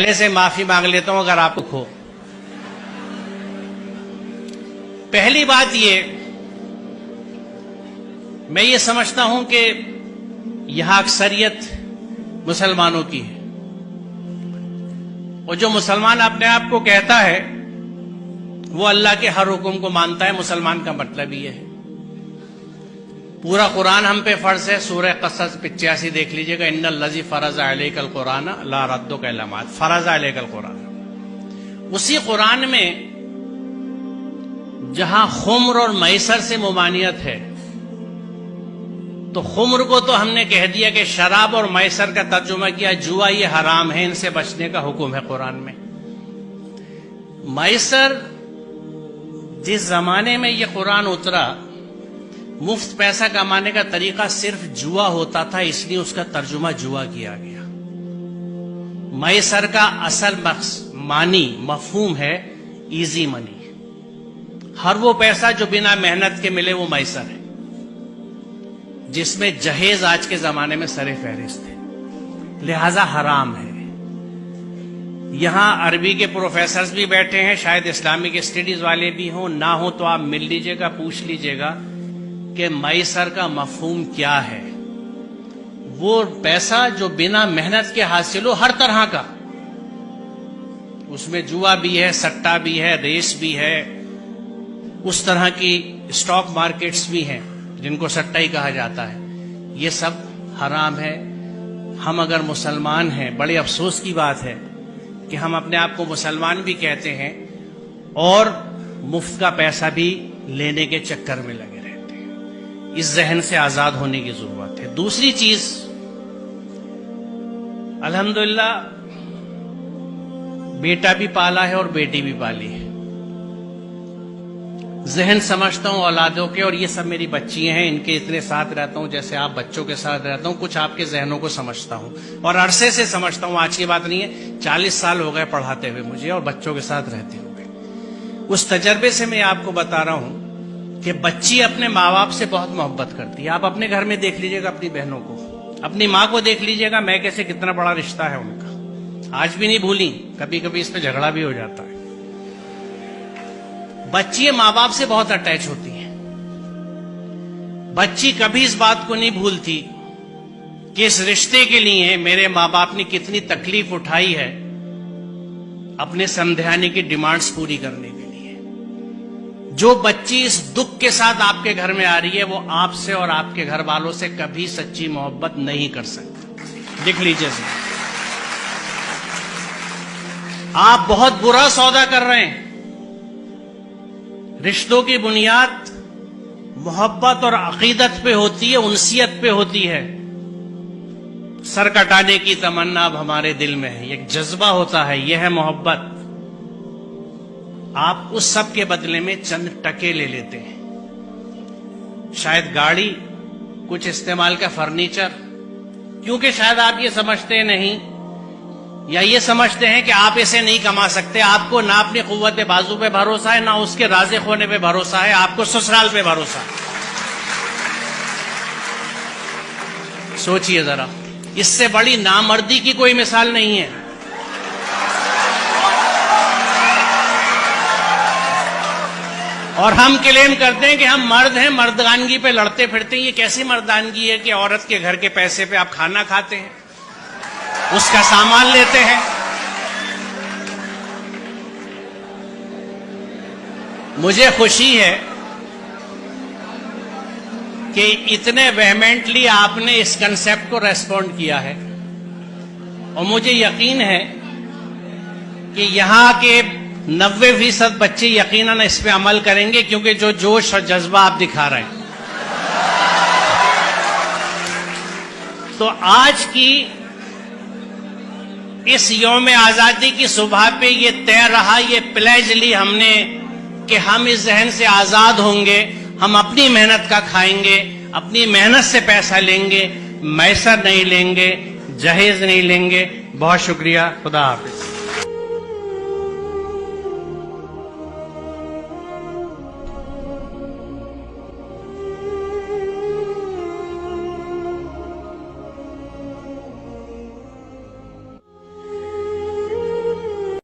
پہلے سے معافی مانگ لیتا ہوں اگر آپ کو کھو. پہلی بات میں یہ سمجھتا ہوں کہ یہاں اکثریت مسلمانوں کی ہے، اور جو مسلمان اپنے آپ کو کہتا ہے وہ اللہ کے ہر حکم کو مانتا ہے. مسلمان کا مطلب یہ ہے. پورا قرآن ہم پہ فرض ہے. سورہ قصص 85 دیکھ لیجئے گا. ان الذی فرض علیک القرآن لا ردک الا بعد. فرض علیک القرآن. اسی قرآن میں جہاں خمر اور میسر سے ممانعت ہے، تو خمر کو تو ہم نے کہہ دیا کہ شراب، اور میسر کا ترجمہ کیا جوا، یہ حرام ہے، ان سے بچنے کا حکم ہے قرآن میں. میسر، جس زمانے میں یہ قرآن اترا، مفت پیسہ کمانے کا طریقہ صرف جوا ہوتا تھا، اس لیے اس کا ترجمہ جوا کیا گیا. میسر کا اصل معنی مفہوم ہے ایزی منی. ہر وہ پیسہ جو بنا محنت کے ملے وہ میسر ہے، جس میں جہیز آج کے زمانے میں سر فہرست ہے، لہذا حرام ہے. یہاں عربی کے پروفیسرز بھی بیٹھے ہیں، شاید اسلامک اسٹڈیز والے بھی ہوں، نہ ہوں تو آپ مل لیجئے گا، پوچھ لیجئے گا کہ میسر کا مفہوم کیا ہے. وہ پیسہ جو بنا محنت کے حاصل ہو، ہر طرح کا. اس میں جوا بھی ہے، سٹا بھی ہے، ریس بھی ہے، اس طرح کی اسٹاک مارکیٹس بھی ہیں جن کو سٹا ہی کہا جاتا ہے. یہ سب حرام ہے. ہم اگر مسلمان ہیں، بڑے افسوس کی بات ہے کہ ہم اپنے آپ کو مسلمان بھی کہتے ہیں اور مفت کا پیسہ بھی لینے کے چکر میں لگے رہتے ہیں. اس ذہن سے آزاد ہونے کی ضرورت ہے. دوسری چیز، الحمدللہ بیٹا بھی پالا ہے اور بیٹی بھی پالی ہے. ذہن سمجھتا ہوں اولادوں کے، اور یہ سب میری بچیاں ہیں، ان کے اتنے ساتھ رہتا ہوں جیسے آپ بچوں کے ساتھ رہتا ہوں. کچھ آپ کے ذہنوں کو سمجھتا ہوں اور عرصے سے سمجھتا ہوں. آج کی بات نہیں ہے، 40 سال ہو گئے پڑھاتے ہوئے مجھے اور بچوں کے ساتھ رہتے ہوئے. اس تجربے سے میں آپ کو بتا رہا ہوں کہ بچی اپنے ماں باپ سے بہت محبت کرتی ہے. آپ اپنے گھر میں دیکھ لیجئے گا، اپنی بہنوں کو، اپنی ماں کو دیکھ لیجئے گا، میں کیسے کتنا بڑا رشتہ ہے ان کا. آج بھی نہیں بھولی، کبھی کبھی اس پہ جھگڑا بھی ہو جاتا ہے. بچی ماں باپ سے بہت اٹیچ ہوتی ہیں. بچی کبھی اس بات کو نہیں بھولتی کہ اس رشتے کے لیے میرے ماں باپ نے کتنی تکلیف اٹھائی ہے اپنے سمدھانے کی ڈیمانڈز پوری کرنے کے لیے. جو بچی اس دکھ کے ساتھ آپ کے گھر میں آ رہی ہے، وہ آپ سے اور آپ کے گھر والوں سے کبھی سچی محبت نہیں کر سکتی. لکھ لیجئے. آپ بہت برا سودا کر رہے ہیں. رشتوں کی بنیاد محبت اور عقیدت پہ ہوتی ہے، انسیت پہ ہوتی ہے. سر کٹانے کی تمنا اب ہمارے دل میں ہے، ایک جذبہ ہوتا ہے، یہ ہے محبت. آپ اس سب کے بدلے میں چند ٹکے لے لیتے ہیں. شاید گاڑی، کچھ استعمال کا فرنیچر، کیونکہ شاید آپ یہ سمجھتے نہیں یا یہ سمجھتے ہیں کہ آپ اسے نہیں کما سکتے. آپ کو نہ اپنی قوت بازو پہ بھروسہ ہے، نہ اس کے رازق ہونے پہ بھروسہ ہے، آپ کو سسرال پہ بھروسہ ہے. سوچئے ذرا، اس سے بڑی نامردی کی کوئی مثال نہیں ہے. اور ہم کلیم کرتے ہیں کہ ہم مرد ہیں، مردانگی پہ لڑتے پھرتے ہیں. یہ کیسی مردانگی ہے کہ عورت کے گھر کے پیسے پہ آپ کھانا کھاتے ہیں، اس کا سامان لیتے ہیں. مجھے خوشی ہے کہ اتنے ویہمنٹلی آپ نے اس کنسپٹ کو ریسپونڈ کیا ہے، اور مجھے یقین ہے کہ یہاں کے 90% بچے یقیناً اس پہ عمل کریں گے، کیونکہ جو جوش اور جذبہ آپ دکھا رہے ہیں. تو آج کی اس یوم آزادی کی صبح پہ یہ طے رہا، یہ پلیج لی ہم نے کہ ہم اس ذہن سے آزاد ہوں گے. ہم اپنی محنت کا کھائیں گے، اپنی محنت سے پیسہ لیں گے، میسر نہیں لیں گے، جہیز نہیں لیں گے. بہت شکریہ. خدا حافظ.